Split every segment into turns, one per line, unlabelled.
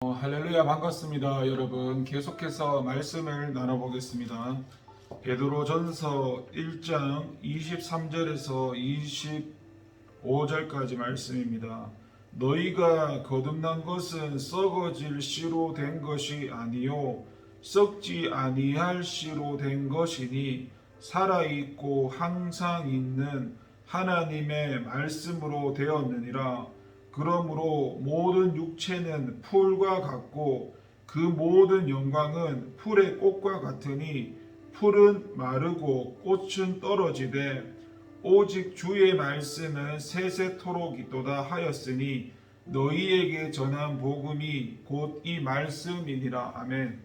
할렐루야 반갑습니다. 여러분 계속해서 말씀을 나눠보겠습니다. 베드로전서 1장 23절에서 25절까지 말씀입니다. 너희가 거듭난 것은 썩어질 씨로 된 것이 아니요 썩지 아니할 씨로 된 것이니 살아있고 항상 있는 하나님의 말씀으로 되었느니라. 그러므로 모든 육체는 풀과 같고 그 모든 영광은 풀의 꽃과 같으니 풀은 마르고 꽃은 떨어지되 오직 주의 말씀은 세세토록 있도다 하였으니 너희에게 전한 복음이 곧 이 말씀이니라. 아멘.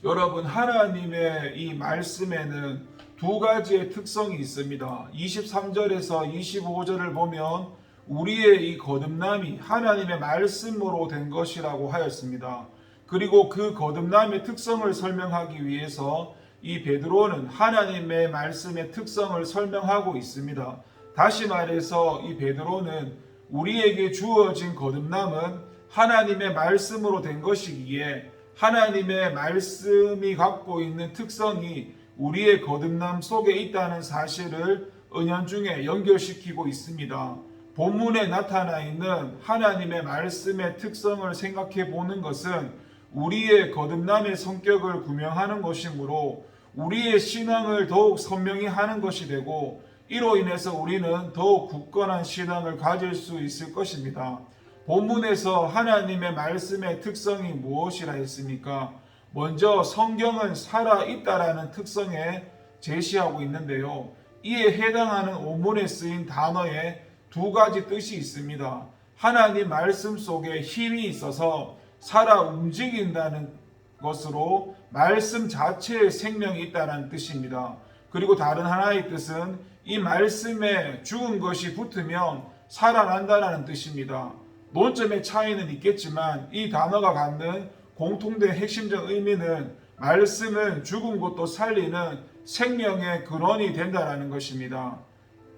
여러분, 하나님의 이 말씀에는 두 가지의 특성이 있습니다. 23절에서 25절을 보면 우리의 이 거듭남이 하나님의 말씀으로 된 것이라고 하였습니다. 그리고 그 거듭남의 특성을 설명하기 위해서 이 베드로는 하나님의 말씀의 특성을 설명하고 있습니다. 다시 말해서 이 베드로는 우리에게 주어진 거듭남은 하나님의 말씀으로 된 것이기에 하나님의 말씀이 갖고 있는 특성이 우리의 거듭남 속에 있다는 사실을 은연중에 연결시키고 있습니다. 본문에 나타나 있는 하나님의 말씀의 특성을 생각해 보는 것은 우리의 거듭남의 성격을 구명하는 것이므로 우리의 신앙을 더욱 선명히 하는 것이 되고 이로 인해서 우리는 더욱 굳건한 신앙을 가질 수 있을 것입니다. 본문에서 하나님의 말씀의 특성이 무엇이라 했습니까? 먼저 성경은 살아있다라는 특성에 제시하고 있는데요. 이에 해당하는 원문에 쓰인 단어에 두 가지 뜻이 있습니다. 하나님 말씀 속에 힘이 있어서 살아 움직인다는 것으로 말씀 자체에 생명이 있다는 뜻입니다. 그리고 다른 하나의 뜻은 이 말씀에 죽은 것이 붙으면 살아난다는 뜻입니다. 논점의 차이는 있겠지만 이 단어가 갖는 공통된 핵심적 의미는 말씀은 죽은 것도 살리는 생명의 근원이 된다는 것입니다.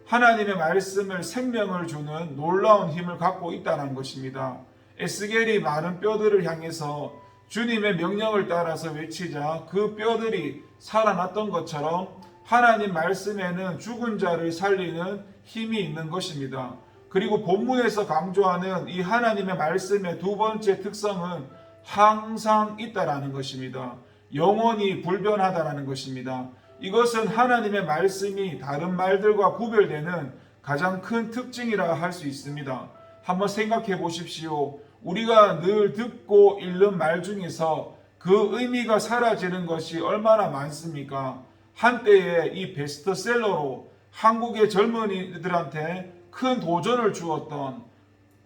하나님의 말씀을 생명을 주는 놀라운 힘을 갖고 있다는 것입니다. 에스겔이 마른 뼈들을 향해서 주님의 명령을 따라서 외치자 그 뼈들이 살아났던 것처럼 하나님 말씀에는 죽은 자를 살리는 힘이 있는 것입니다. 그리고 본문에서 강조하는 이 하나님의 말씀의 두 번째 특성은 항상 있다라는 것입니다. 영원히 불변하다라는 것입니다. 이것은 하나님의 말씀이 다른 말들과 구별되는 가장 큰 특징이라 할 수 있습니다. 한번 생각해 보십시오. 우리가 늘 듣고 읽는 말 중에서 그 의미가 사라지는 것이 얼마나 많습니까? 한때에 이 베스트셀러로 한국의 젊은이들한테 큰 도전을 주었던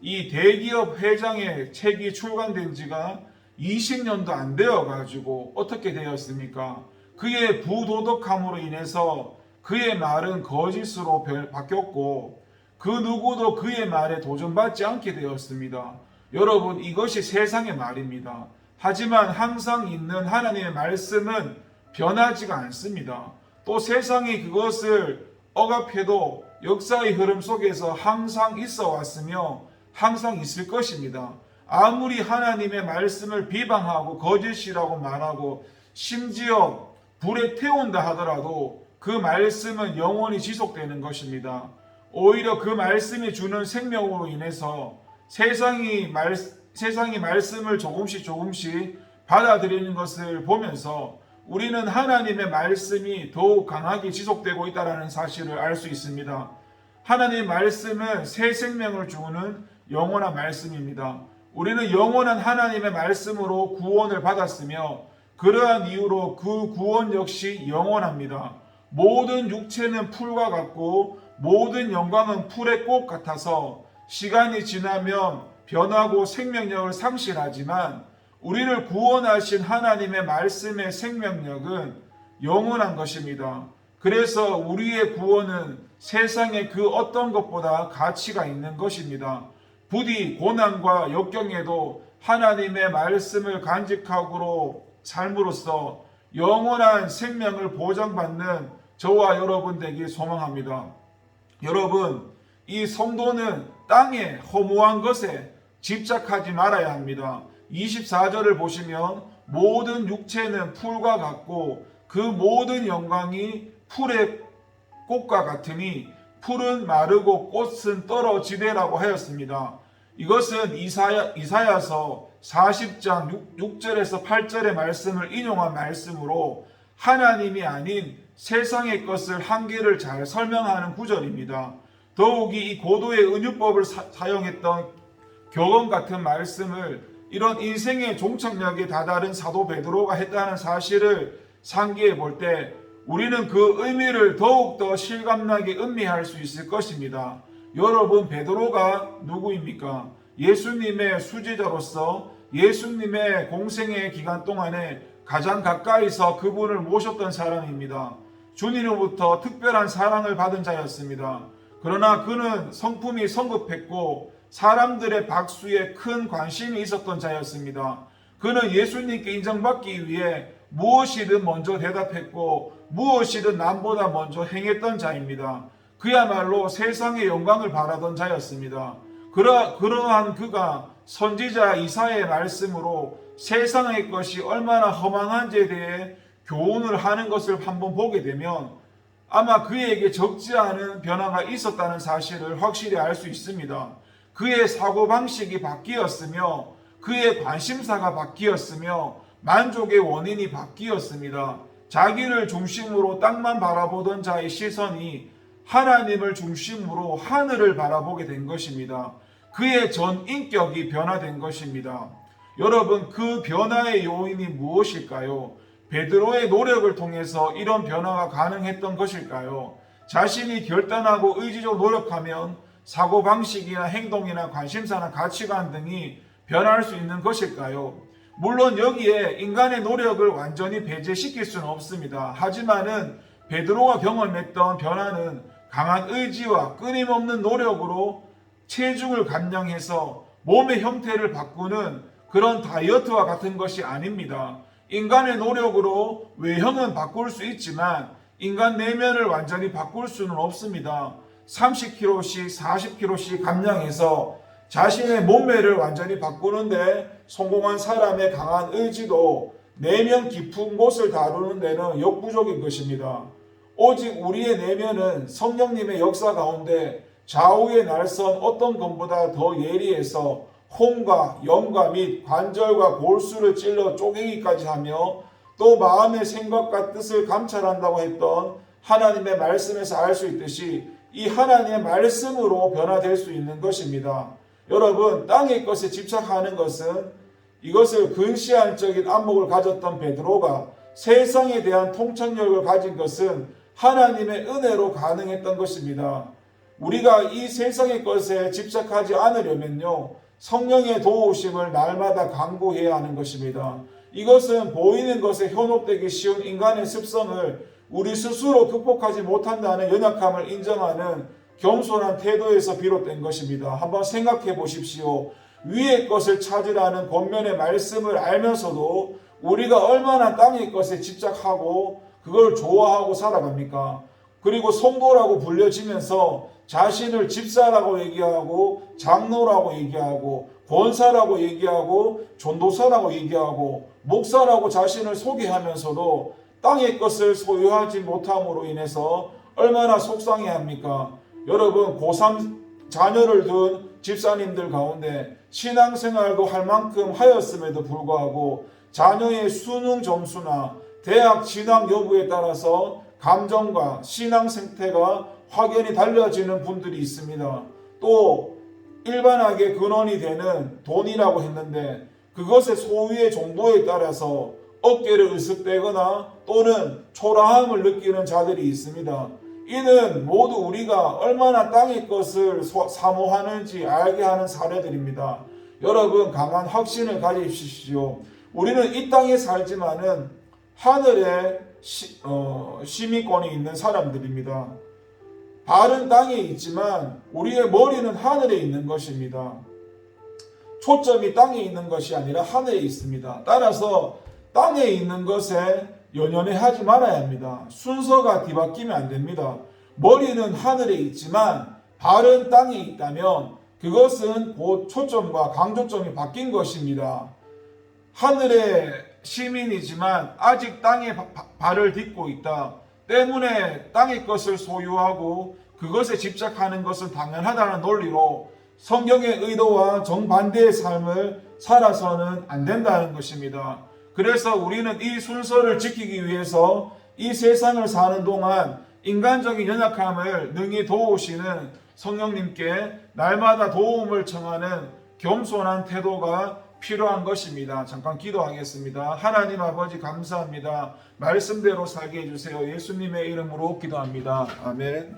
이 대기업 회장의 책이 출간된 지가 20년도 안 되어 가지고 어떻게 되었습니까? 그의 부도덕함으로 인해서 그의 말은 거짓으로 바뀌었고 그 누구도 그의 말에 도전받지 않게 되었습니다. 여러분, 이것이 세상의 말입니다. 하지만 항상 있는 하나님의 말씀은 변하지가 않습니다. 또 세상이 그것을 억압해도 역사의 흐름 속에서 항상 있어 왔으며 항상 있을 것입니다. 아무리 하나님의 말씀을 비방하고 거짓이라고 말하고 심지어 불에 태운다 하더라도 그 말씀은 영원히 지속되는 것입니다. 오히려 그 말씀이 주는 생명으로 인해서 세상이 말씀을 조금씩 받아들이는 것을 보면서 우리는 하나님의 말씀이 더욱 강하게 지속되고 있다는 사실을 알 수 있습니다. 하나님의 말씀은 새 생명을 주는 영원한 말씀입니다. 우리는 영원한 하나님의 말씀으로 구원을 받았으며 그러한 이유로 그 구원 역시 영원합니다. 모든 육체는 풀과 같고 모든 영광은 풀의 꽃 같아서 시간이 지나면 변하고 생명력을 상실하지만 우리를 구원하신 하나님의 말씀의 생명력은 영원한 것입니다. 그래서 우리의 구원은 세상의 그 어떤 것보다 가치가 있는 것입니다. 부디 고난과 역경에도 하나님의 말씀을 간직하고 삶으로써 영원한 생명을 보장받는 저와 여러분 되길 소망합니다. 여러분, 이 성도는 땅의 허무한 것에 집착하지 말아야 합니다. 24절을 보시면 모든 육체는 풀과 같고 그 모든 영광이 풀의 꽃과 같으니 풀은 마르고 꽃은 떨어지되라고 하였습니다. 이것은 이사야서 40장 6절에서 8절의 말씀을 인용한 말씀으로 하나님이 아닌 세상의 것을 한계를 잘 설명하는 구절입니다. 더욱이 이 고도의 은유법을 사용했던 교검 같은 말씀을 이런 인생의 종착역에 다다른 사도 베드로가 했다는 사실을 상기해 볼 때 우리는 그 의미를 더욱더 실감나게 음미할 수 있을 것입니다. 여러분, 베드로가 누구입니까? 예수님의 수제자로서 예수님의 공생의 기간 동안에 가장 가까이서 그분을 모셨던 사람입니다. 주님으로부터 특별한 사랑을 받은 자였습니다. 그러나 그는 성품이 성급했고 사람들의 박수에 큰 관심이 있었던 자였습니다. 그는 예수님께 인정받기 위해 무엇이든 먼저 대답했고 무엇이든 남보다 먼저 행했던 자입니다. 그야말로 세상의 영광을 바라던 자였습니다. 그러한 그가 선지자 이사야의 말씀으로 세상의 것이 얼마나 허망한지에 대해 교훈을 하는 것을 한번 보게 되면 아마 그에게 적지 않은 변화가 있었다는 사실을 확실히 알 수 있습니다. 그의 사고방식이 바뀌었으며 그의 관심사가 바뀌었으며 만족의 원인이 바뀌었습니다. 자기를 중심으로 땅만 바라보던 자의 시선이 하나님을 중심으로 하늘을 바라보게 된 것입니다. 그의 전 인격이 변화된 것입니다. 여러분, 그 변화의 요인이 무엇일까요? 베드로의 노력을 통해서 이런 변화가 가능했던 것일까요? 자신이 결단하고 의지적으로 노력하면 사고방식이나 행동이나 관심사나 가치관 등이 변할 수 있는 것일까요? 물론 여기에 인간의 노력을 완전히 배제시킬 수는 없습니다. 하지만은 베드로가 경험했던 변화는 강한 의지와 끊임없는 노력으로 체중을 감량해서 몸의 형태를 바꾸는 그런 다이어트와 같은 것이 아닙니다. 인간의 노력으로 외형은 바꿀 수 있지만 인간 내면을 완전히 바꿀 수는 없습니다. 30kg씩 40kg씩 감량해서 자신의 몸매를 완전히 바꾸는데 성공한 사람의 강한 의지도 내면 깊은 곳을 다루는 데는 역부족인 것입니다. 오직 우리의 내면은 성령님의 역사 가운데 좌우에 날선 어떤 것보다 더 예리해서 혼과 영과 및 관절과 골수를 찔러 쪼개기까지 하며 또 마음의 생각과 뜻을 감찰한다고 했던 하나님의 말씀에서 알 수 있듯이 이 하나님의 말씀으로 변화될 수 있는 것입니다. 여러분, 땅의 것에 집착하는 것은 이것을 근시안적인 안목을 가졌던 베드로가 세상에 대한 통찰력을 가진 것은 하나님의 은혜로 가능했던 것입니다. 우리가 이 세상의 것에 집착하지 않으려면요, 성령의 도우심을 날마다 간구해야 하는 것입니다. 이것은 보이는 것에 현혹되기 쉬운 인간의 습성을 우리 스스로 극복하지 못한다는 연약함을 인정하는 겸손한 태도에서 비롯된 것입니다. 한번 생각해 보십시오. 위의 것을 찾으라는 권면의 말씀을 알면서도 우리가 얼마나 땅의 것에 집착하고 그걸 좋아하고 살아갑니까? 그리고 성도라고 불려지면서 자신을 집사라고 얘기하고 장로라고 얘기하고 권사라고 얘기하고 전도사라고 얘기하고 목사라고 자신을 소개하면서도 땅의 것을 소유하지 못함으로 인해서 얼마나 속상해합니까? 여러분, 고3 자녀를 둔 집사님들 가운데 신앙생활도 할 만큼 하였음에도 불구하고 자녀의 수능 점수나 대학 진학 여부에 따라서 감정과 신앙 생태가 확연히 달라지는 분들이 있습니다. 또 일반하게 근원이 되는 돈이라고 했는데 그것의 소유의 정도에 따라서 어깨를 으쓱대거나 또는 초라함을 느끼는 자들이 있습니다. 이는 모두 우리가 얼마나 땅의 것을 사모하는지 알게 하는 사례들입니다. 여러분, 강한 확신을 가지십시오. 우리는 이 땅에 살지만은 하늘에 시민권이 있는 사람들입니다. 발은 땅에 있지만 우리의 머리는 하늘에 있는 것입니다. 초점이 땅에 있는 것이 아니라 하늘에 있습니다. 따라서 땅에 있는 것에 연연해하지 말아야 합니다. 순서가 뒤바뀌면 안 됩니다. 머리는 하늘에 있지만 발은 땅에 있다면 그것은 곧 초점과 강조점이 바뀐 것입니다. 하늘의 시민이지만 아직 땅에 발을 딛고 있다. 때문에 땅의 것을 소유하고 그것에 집착하는 것은 당연하다는 논리로 성경의 의도와 정반대의 삶을 살아서는 안 된다는 것입니다. 그래서 우리는 이 순서를 지키기 위해서 이 세상을 사는 동안 인간적인 연약함을 능히 도우시는 성령님께 날마다 도움을 청하는 겸손한 태도가 필요한 것입니다. 잠깐 기도하겠습니다. 하나님 아버지 감사합니다. 말씀대로 살게 해주세요. 예수님의 이름으로 기도합니다. 아멘.